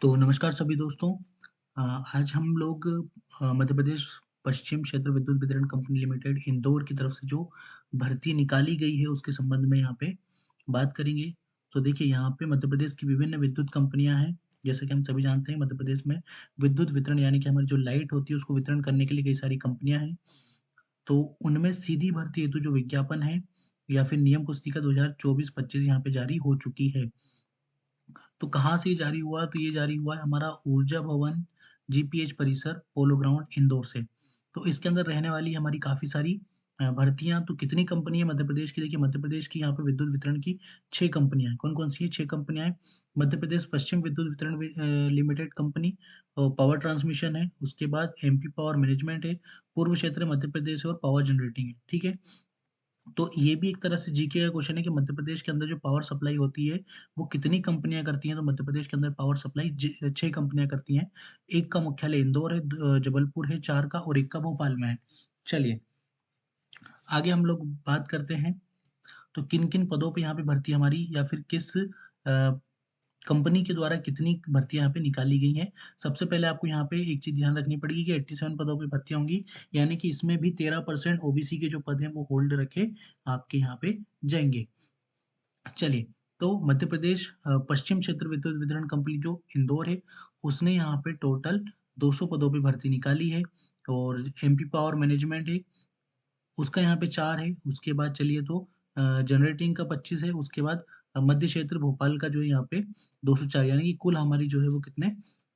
तो नमस्कार सभी दोस्तों। आज हम लोग मध्य प्रदेश पश्चिम क्षेत्र विद्युत वितरण कंपनी लिमिटेड इंदौर की तरफ से जो भर्ती निकाली गई है उसके संबंध में यहाँ पे बात करेंगे। तो देखिए यहाँ पे मध्य प्रदेश की विभिन्न विद्युत कंपनियां हैं। जैसे कि हम सभी जानते हैं मध्य प्रदेश में विद्युत वितरण यानी कि हमारी जो लाइट होती है उसको वितरण करने के लिए कई सारी कंपनियां हैं। तो उनमें सीधी भर्ती हेतु जो विज्ञापन है या फिर नियम पुस्तिका 2024-25 यहाँ पे जारी हो चुकी है। तो कहाँ से ये जारी हुआ? तो ये जारी हुआ है हमारा ऊर्जा भवन जीपीएच परिसर पोलो ग्राउंड इंदौर से। तो इसके अंदर रहने वाली हमारी काफ़ी सारी भर्तियाँ तो कितनी कंपनी है मध्य प्रदेश की? देखिए मध्य प्रदेश की यहाँ पे विद्युत वितरण की 6 कंपनियाँ हैं। कौन-कौन सी है 6 कंपनियाँ हैं? मध्य प्रदेश पश्चिम विद्युत वितरण लिमिटेड कंपनी पावर ट्रांसमिशन है, उसके बाद एमपी पावर मैनेजमेंट है, पूर्व क्षेत्र मध्य प्रदेश है और पावर जनरेटिंग है, ठीक है? तो ये भी एक तरह से जीके का क्वेश्चन है कि मध्य प्रदेश के अंदर जो पावर सप्लाई होती है, वो कितनी कंपनियाँ करती हैं? तो मध्य प्रदेश के अंदर पावर सप्लाई 6 कंपनियाँ करती हैं। एक का मुख्यालय इंदौर है, जबलपुर है 4 का और 1 का भोपाल में है। चलिए, आगे हम लोग बात करते हैं, तो किन-किन पदों पे यहाँ पे भर्ती हमारी या फिर किस कंपनी के द्वारा कितनी भर्तियाँ यहाँ पे निकाली गई हैं। सबसे पहले आपको यहाँ पे एक चीज़ ध्यान रखनी पड़ेगी कि 87 पदों पे भर्तियाँ होंगी, यानी कि इसमें भी 13% ओबीसी के जो पद हैं वो होल्ड रखे आपके यहाँ पे जाएँगे। चलिए, तो मध्य प्रदेश पश्चिम क्षेत्र विद्युत वितरण कंपनी जो इंदौर है, उसने यहाँ पे टोटल 200 पदों पे भर्ती निकाली है और एमपी पावर मैनेजमेंट है, उसका यहाँ पे 4 है। उसके बाद चलिए तो जनरेटिंग का 25 है, उसके बाद मध्य क्षेत्र भोपाल का जो है यहाँ पे 204 यानी कि कुल हमारी जो है वो कितने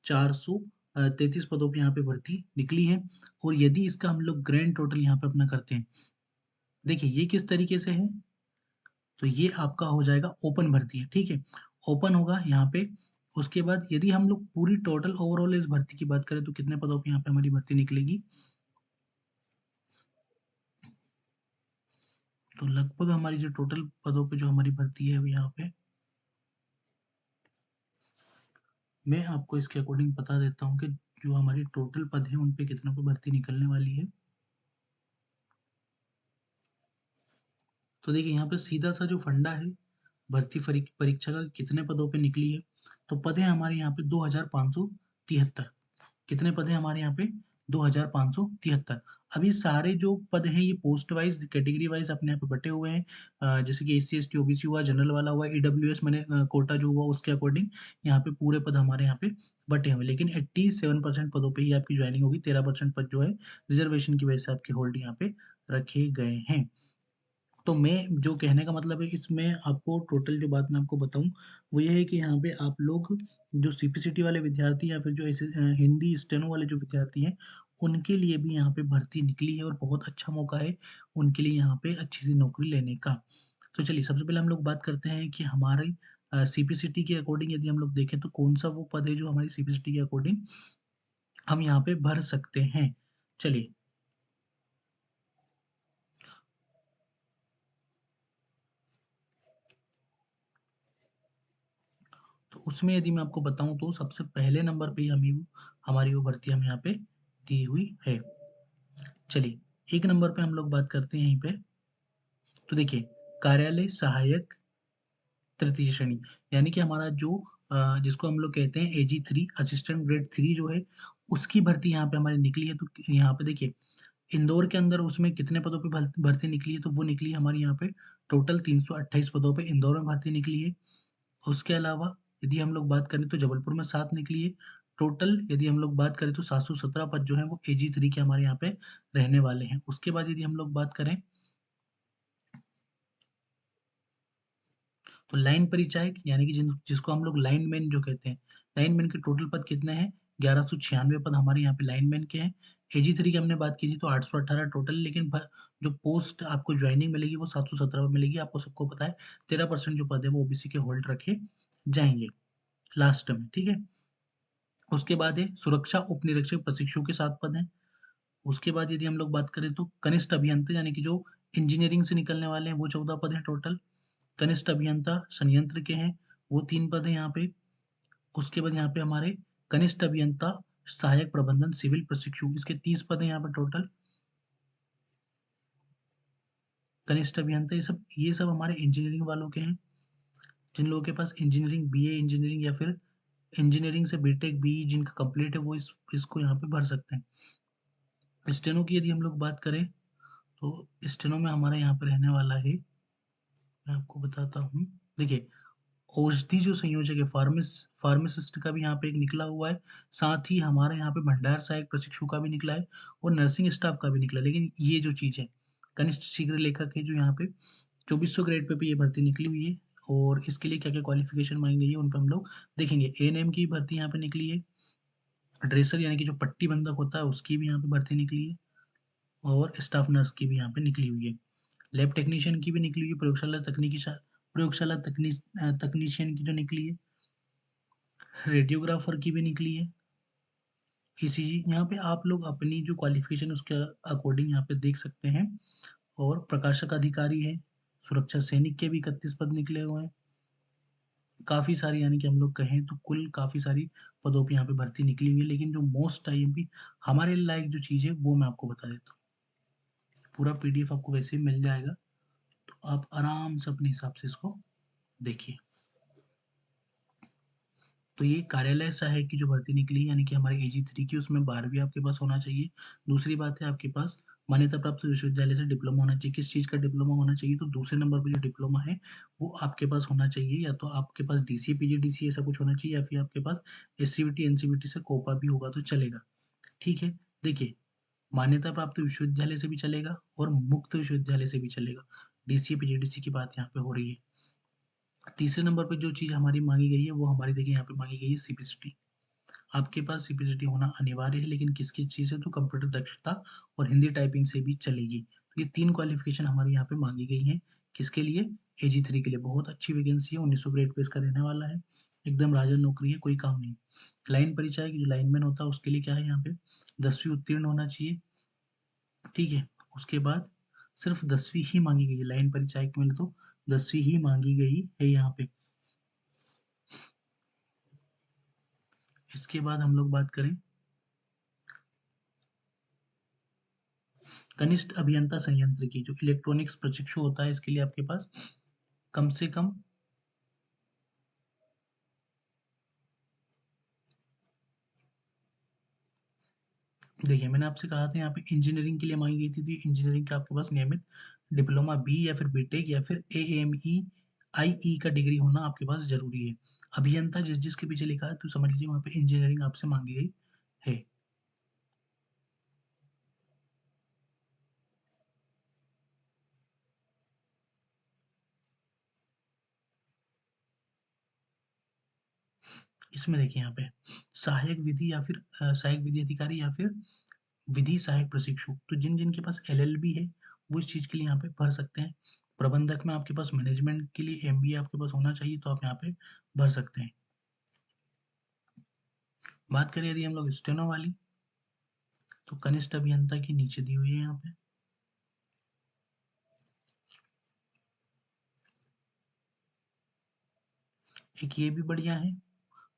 433 पदों पे यहाँ पे भर्ती निकली है और यदि इसका हम लोग ग्रैंड टोटल यहाँ पे अपना करते हैं, देखिए ये किस तरीके से है? तो ये आपका हो जाएगा ओपन भर्ती है, ठीक है? ओपन होगा यहाँ पे, उसके बाद यदि हम लोग पूरी टोटल ओवरऑल इस भर्ती की बात करें तो कितने पदों पे यहाँ पे हमारी भर्ती निकलेगी? तो लगभग हमारी जो टोटल पदों पे जो हमारी भर्ती है वो यहाँ पे मैं आपको इसके अकॉर्डिंग बता देता हूँ कि जो हमारी टोटल पद हैं उन पे कितनों पे भर्ती निकलने वाली है। तो देखिए यहाँ पे सीधा-सा जो फंडा है, भर्ती परीक्षा का कितने पदों पे निकली है, तो पद हैं हमारे यहाँ पे 2573। कितने पद हैं हमारे यहाँ पे? 2573। अब ये सारे जो पद हैं ये पोस्ट वाइज़, कैटेगरी वाइज़ अपने यहाँ पे बँटे हुए हैं। जैसे कि एससी, एसटी, ओबीसी हुआ, जनरल वाला हुआ, ईडब्ल्यूएस मैंने कोटा जो हुआ उसके अकॉर्डिंग यहाँ पे पूरे पद हमारे यहाँ पे बँटे हुए हैं। लेकिन 87% पदों पे ही आपकी जॉइनिंग होगी, 13% पद जो है रिज़र्वेशन की वजह से आपके होल्ड यहाँ पे रखे गए हैं। तो मैं जो कहने का मतलब है इसमें आपको टोटल जो बात मैं आपको बताऊँ, वो ये है कि यहाँ पे आप लोग जो सीपीसीटी वाले विद्यार्थी या फिर जो ऐसे हिंदी स्टेनो वाले जो विद्यार्थी हैं, उनके लिए भी यहाँ पे भर्ती निकली है और बहुत अच्छा मौका है उनके लिए यहाँ पे अच्छी-सी नौकरी लेने का। तो चलिए सबसे पहले हम लोग बात करते हैं कि हमारी सीपीसीटी के अकॉर्डिंग यदि हम लोग देखें तो कौन-सा वो पद है जो हमारी सीपीसीटी के अकॉर्डिंग हम यहाँ पे भर सकते हैं। चलिए तो उसमें यदि मैं आपको बताऊँ तो सबसे पहले नंबर पे ही हमें वो हमारी वो भर्ती हमें यहाँ पे दी हुई है। चलिए, 1 नंबर पे हम लोग बात करते हैं यहीं पे, तो देखिए कार्यालय सहायक तृतीय श्रेणी, यानी कि हमारा जो जिसको हम लोग कहते हैं एजी 3 असिस्टेंट ग्रेड 3 जो है, उसकी भर्ती यहाँ पे हमारी निकली है। तो यहाँ पे देखिए इंदौर के अंदर उसमें कितने पदों पे भर्ती निकली है, तो वो निकली है हमारी यहाँ पे टोटल 328 पदों पे इंदौर में भर्ती निकली है। उसके अलावा यदि हम लोग बात करें तो जबलपुर में 7 निकली है। टोटल यदि हम लोग बात करें तो 717 पद जो हैं वो एजी 3 के हमारे यहाँ पे रहने वाले हैं। उसके बाद यदि हम लोग बात करें तो लाइन परिचायक यानी कि जिसको हम लोग लाइनमैन जो कहते हैं, लाइनमैन के टोटल पद कितने हैं? 1196 पद हमारे यहाँ पे लाइनमैन के हैं। एजी 3 की हमने बात की थी तो 818 टोटल, लेकिन जो पोस्ट आपको ज्वाइनिंग मिलेगी वो 717 मिलेगी। आपको सबको पता है 13% जो पद है वो ओबीसी के होल्ड रखे जाएँगे लास्ट में, ठीक है? उसके बाद है सुरक्षा उप निरीक्षक प्रशिक्षु के 7 पद हैं। उसके बाद यदि हम लोग बात करें तो कनिष्ठ अभियंता यानी कि जो इंजीनियरिंग से निकलने वाले हैं वो 14 पद हैं टोटल। कनिष्ठ अभियंता संयंत्र के हैं, वो 3 पद हैं यहाँ पे। उसके बाद यहाँ पे हमारे कनिष्ठ अभियंता सहायक प्रबंधन सिविल प्रशिक्षु इसके 30 पद हैं यहाँ पे टोटल। कनिष्ठ अभियंता ये सब हमारे इंजीनियरिंग वालों के हैं। जिन लोगों के पास इंजीनियरिंग बीए इंजीनियरिंग या फिर इंजीनियरिंग से बीटेक, बीई जिनका कंप्लीट है वो इसको यहाँ पे भर सकते हैं। स्टेनो की यदि हम लोग बात करें तो स्टेनो में हमारा यहाँ पे रहने वाला है, मैं आपको बताता हूँ। देखिए, औषधि जो संयोजक है, फार्मासिस्ट का भी यहाँ पे एक निकला हुआ है, साथ ही हमारे यहाँ पे भंडार सहायक प्रशिक्षु का भी निकला है और नर्सिंग स्टाफ का भी निकला है। लेकिन ये जो चीज़ है, कनिष्ठ शीघ्र लेखक है जो यहाँ पे 2400 ग्रेड पे ये भर्ती निकली हुई है और इसके लिए क्या-क्या क्वालिफ़िकेशन माँगी गई है, उन पे हम लोग देखेंगे। एएनएम की भर्ती यहाँ पे निकली है, ड्रेसर यानी कि जो पट्टी बंधक होता है उसकी भी यहाँ पे भर्ती निकली है और स्टाफ नर्स की भी यहाँ पे निकली हुई है। लैब टेक्नीशियन की भी निकली हुई है, प्रयोगशाला तकनीशियन की जो निकली है, रेडियोग्राफर की भी निकली है, ईसीजी। यहाँ पे आप लोग अपनी जो क्वालिफ़िकेशन है उसके अकॉर्डिंग यहाँ पे देख सकते हैं और प्रकाशक अधिकारी है, सुरक्षा सैनिक के भी 31 पद निकले हुए हैं। काफ़ी सारी यानी कि हम लोग कहें तो कुल काफ़ी सारी पदों पे यहाँ पे भर्ती निकली हुई है, लेकिन जो मोस्ट आईएमपी हमारे लायक जो चीज़ है वो मैं आपको बता देता हूँ। पूरा पीडीएफ आपको वैसे ही मिल जाएगा, तो आप आराम से अपने हिसाब से इसको देखिए। तो ये कार्यालय सहायक की जो भर्ती निकली यानी कि हमारे AG3 की, उसमें 12वीं आपके पास होना चाहिए। दूसरी बात है आपके पास मान्यता प्राप्त विश्वविद्यालय से डिप्लोमा होना चाहिए। किस चीज़ का डिप्लोमा होना चाहिए? तो दूसरे नंबर पे जो डिप्लोमा है वो आपके पास होना चाहिए, या तो आपके पास डीसीए, पीजीडीसीए ऐसा कुछ होना चाहिए, या फिर आपके पास एससीवीटी, एनसीवीटी से कोपा भी होगा तो चलेगा। ठीक है? देखिए, मान्यता प्राप्त विश्वविद्यालय से भी चलेगा और मुक्त विश्वविद्यालय से भी चलेगा। डीसीए, पीजीडीसीए की बात यहाँ पे हो रही है। तीसरे नंबर पे जो चीज़ हमारी माँगी गई है वो हमारी देखिए यहाँ पे माँगी गई है सीपीसीटी। आपके पास सीपीसीटी होना अनिवार्य है, लेकिन किस-किस चीज़ से? तो कंप्यूटर दक्षता और हिंदी टाइपिंग से भी चलेगी। तो ये 3 क्वालिफ़िकेशन हमारे यहाँ पे माँगी गई हैं। किसके लिए? AG3 के लिए। बहुत अच्छी वैकेंसी है, 1900 ग्रेड पे इसका रहने वाला है। एकदम राजन नौकरी है, कोई काम नहीं। लाइन परिचायक जो लाइनमैन होता है उसके लिए क्या है यहाँ पे? 10वीं उत्तीर्ण होना चाहिए, ठीक है? उसके बाद सिर्फ़ 10वीं ही माँगी गई है, लाइन परिचायक में तो 10वीं ही माँगी गई है यहाँ पे। इसके बाद हम लोग बात करें कनिष्ठ अभियंता संयंत्र की, जो इलेक्ट्रॉनिक्स प्रशिक्षु होता है, इसके लिए आपके पास कम से कम देखिए, मैंने आपसे कहा था यहाँ पे इंजीनियरिंग के लिए मांगी गई थी, तो इंजीनियरिंग का आपके पास नियमित डिप्लोमा बी या फिर बीटेक या फिर एएमई आईई का डिग्री होना आपके पास जरूरी है। अभियंता जिस जिसके पीछे लिखा है तो समझ लीजिए वहां पे इंजीनियरिंग आपसे मांगी गई है। इसमें देखिए यहाँ पे सहायक विधि या फिर सहायक विधि अधिकारी या फिर विधि सहायक प्रशिक्षु, तो जिन जिनके पास एलएलबी है वो इस चीज के लिए यहाँ पे भर सकते हैं। प्रबंधक में आपके पास मैनेजमेंट के लिए एमबीए आपके पास होना चाहिए, तो आप यहाँ पे भर सकते हैं। बात करें यदि हम लोग स्टेनो वाली, तो कनिष्ठ अभियंता की नीचे दी हुई है यहाँ पे। एक ये भी बढ़िया है,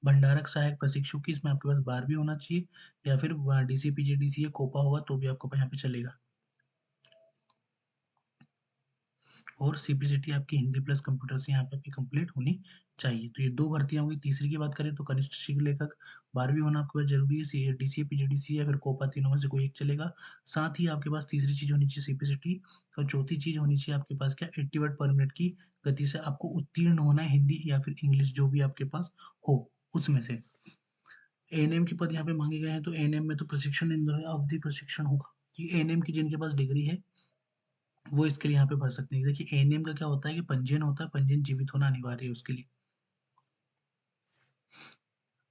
भंडारक सहायक प्रशिक्षु की, इसमें आपके पास 12वीं होना चाहिए, या फिर डीसीपीजीडीसीए कोपा होगा तो भी आपको यहाँ पे चलेगा। और सीपीसीटी आपकी हिंदी प्लस कंप्यूटर से यहाँ पे आपकी कंप्लीट होनी चाहिए। तो ये 2 भर्तियाँ हो गई। तीसरी की बात करें तो कनिष्ठ शीघ्र लेखक 12वीं होना आपके पास ज़रूरी है। डीसीए, पीजीडीसीए या फिर कोपा, तीनों में से कोई एक चलेगा। साथ ही आपके पास तीसरी चीज़ होनी चाहिए सीपीसीटी, और चौथी चीज़ होनी चाहिए आपके पास क्या? 80 वर्ड पर मिनट की गति से आपको उत्तीर्ण होना है, हिंदी या फिर इंग्लिश जो भी आपके पास हो उसमें से। एएनएम के पद यहाँ पे मांगे गए हैं, तो एएनएम में तो प्रशिक्षण अवधि प्रशिक्षण होगा। ये एएनएम की जिनके पास डिग्री है वो इसके लिए यहाँ पे भर सकते हैं। देखिए, एएनएम का क्या होता है कि पंजीयन होता है, पंजीयन जीवित होना अनिवार्य है उसके लिए।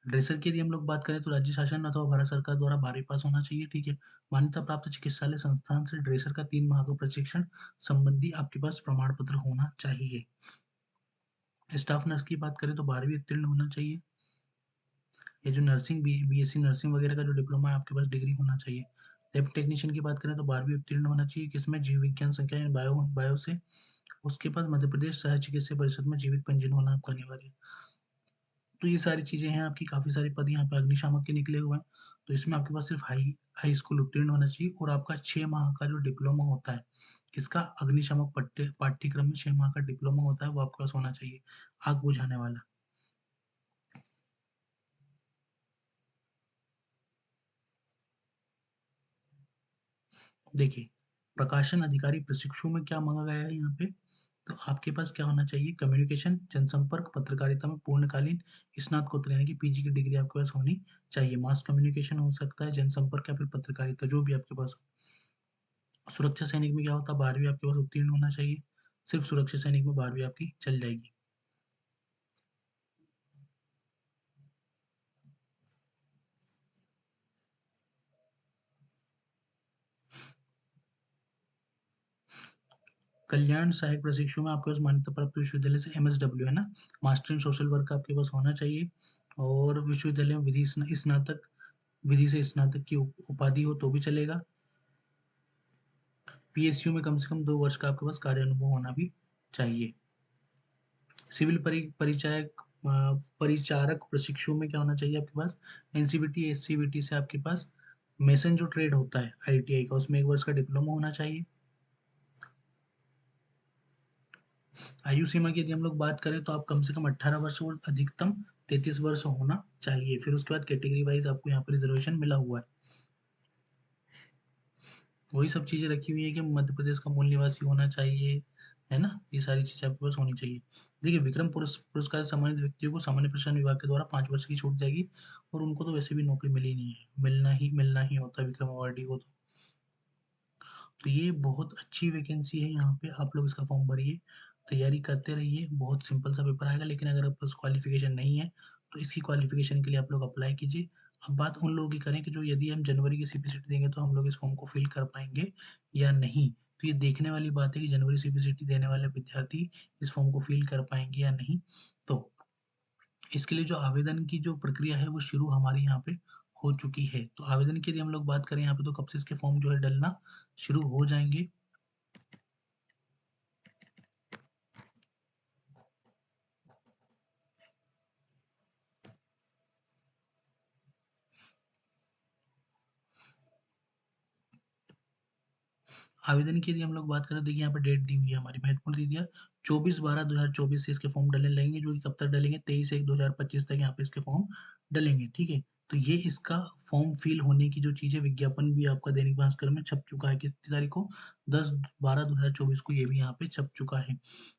ड्रेसर की यदि हम लोग बात करें तो राज्य शासन अथवा भारत सरकार द्वारा 12वीं पास होना चाहिए, ठीक है। मान्यता प्राप्त चिकित्सालय संस्थान से ड्रेसर का 3 माह का प्रशिक्षण संबंधी आपके पास प्रमाण पत्र होना चाहिए। स्टाफ नर्स की बात करें तो 12वीं उत्तीर्ण होना चाहिए। ये जो नर्सिंग बीएससी नर्सिंग वगैरह का जो डिप्लोमा है आपके पास डिग्री होना चाहिए। लैब टेक्नीशियन की बात करें तो 12वीं उत्तीर्ण होना चाहिए, किसमें? जीव विज्ञान संख्या यानी बायो बायो से। उसके बाद मध्य प्रदेश सह चिकित्सा परिषद में जीवित पंजीयन होना आपका अनिवार्य है। तो ये सारी चीज़ें हैं आपकी, काफ़ी सारे पद यहाँ पे अग्निशामक के निकले हुए हैं। तो इसमें आपके पास सिर्फ हाई हाई स्कूल उत्तीर्ण होना चाहिए, और आपका 6 माह का जो डिप्लोमा होता है, किसका? अग्निशामक पाठ्यक्रम में 6 माह का डिप्लोमा होता है, वो आपके पास होना चाहिए, आग बुझाने वाला। देखिए, प्रकाशन अधिकारी प्रशिक्षु में क्या माँगा गया है यहाँ पे, तो आपके पास क्या होना चाहिए कम्युनिकेशन, जनसंपर्क, पत्रकारिता में पूर्णकालीन स्नातकोत्तर यानी कि पीजी की डिग्री आपके पास होनी चाहिए। मास कम्युनिकेशन हो सकता है, जनसंपर्क या फिर पत्रकारिता जो भी आपके पास हो। सुरक्षा सैनिक में क्या होता है 12वीं आपके पास उत्तीर्ण होना चाहिए, सिर्फ़ सुरक्षा सैनिक में 12वीं आपकी चल जाएगी। कल्याण सहायक प्रशिक्षु में आपके पास मान्यता प्राप्त विश्वविद्यालय से एमएसडब्ल्यू है ना, मास्टर इन सोशल वर्क आपके पास होना चाहिए और विश्वविद्यालय में स्नातक विधि से स्नातक की उपाधि हो तो भी चलेगा। पीएसयू में कम से कम 2 वर्ष का आपके पास कार्य अनुभव होना भी चाहिए। सिविल परिचायक परिचारक प्रशिक्षु में क्या होना चाहिए आपके पास एनसीबीटी एससीबीटी से आपके पास मेसन जो ट्रेड होता है आईटीआई का उसमें 1 वर्ष का डिप्लोमा होना चाहिए। आयु सीमा की यदि हम लोग बात करें तो आप कम से कम 18 वर्ष और अधिकतम 33 वर्ष होना चाहिए। फिर उसके बाद कैटेगरी वाइज आपको यहाँ पर रिजर्वेशन मिला हुआ है। वही सब चीज़ें रखी हुई है कि मध्य प्रदेश का मूल निवासी होना चाहिए, है ना? ये सारी चीज़ें आपके पास होनी चाहिए। देखिए विक्रम पुरस्कार से सम्मानित व्यक्तियों को सामान्य प्रशासन विभाग के द्वारा 5 वर्ष की छूट जाएगी और उनको तो वैसे भी नौकरी मिली नहीं है। मिलना ही होता है विक्रम अवार्डी को तो। तो ये बहुत अच्छी वैकेंसी है यहाँ पे, आप लोग इसका फॉर्म भरिए, तैयारी करते रहिए, बहुत सिंपल सा पेपर आएगा लेकिन अगर आपके पास क्वालिफ़िकेशन नहीं है, तो इसकी क्वालिफ़िकेशन के लिए आप लोग अप्लाई कीजिए। अब बात उन लोगों की करें कि जो यदि हम जनवरी की सीपीसीटी देंगे तो हम लोग इस फॉर्म को फिल कर पाएँगे या नहीं? तो ये देखने वाली बात है कि जनवरी सीपीसीटी देने वाले विद्यार्थी इस फॉर्म को फिल कर पाएँगे या नहीं? तो इसके लिए जो आवेदन की जो प्रक्रिया है वो शुरू हमारी यहाँ पे हो चुकी है। तो आवेदन की यदि हम लोग बात करें यहाँ पे तो कब से इसके फॉर्म जो है डलना शुरू हो जाएँगे। आवेदन की यदि हम लोग बात करें देखिए यहाँ पे डेट दी हुई है हमारी महत्वपूर्ण दे दिया 24/12/2024 से इसके फॉर्म डलने लगेंगे जो कि कब तक डलेंगे 23/1/2025 तक यहाँ पे इसके फॉर्म डलेंगे ठीक है। तो ये इसका फॉर्म फिल होने की जो चीज़ है विज्ञापन भी आपका दैनिक भास्कर में छप चुका है कितनी तारीख को 10/12/2024 को ये भी यहाँ पे छप चुका है।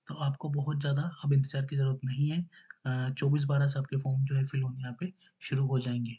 तो आपको बहुत ज़्यादा अब इंतजार की ज़रूरत नहीं है 24/12 से आपके फॉर्म जो है फिल होने यहाँ पे शुरू हो जाएंगे।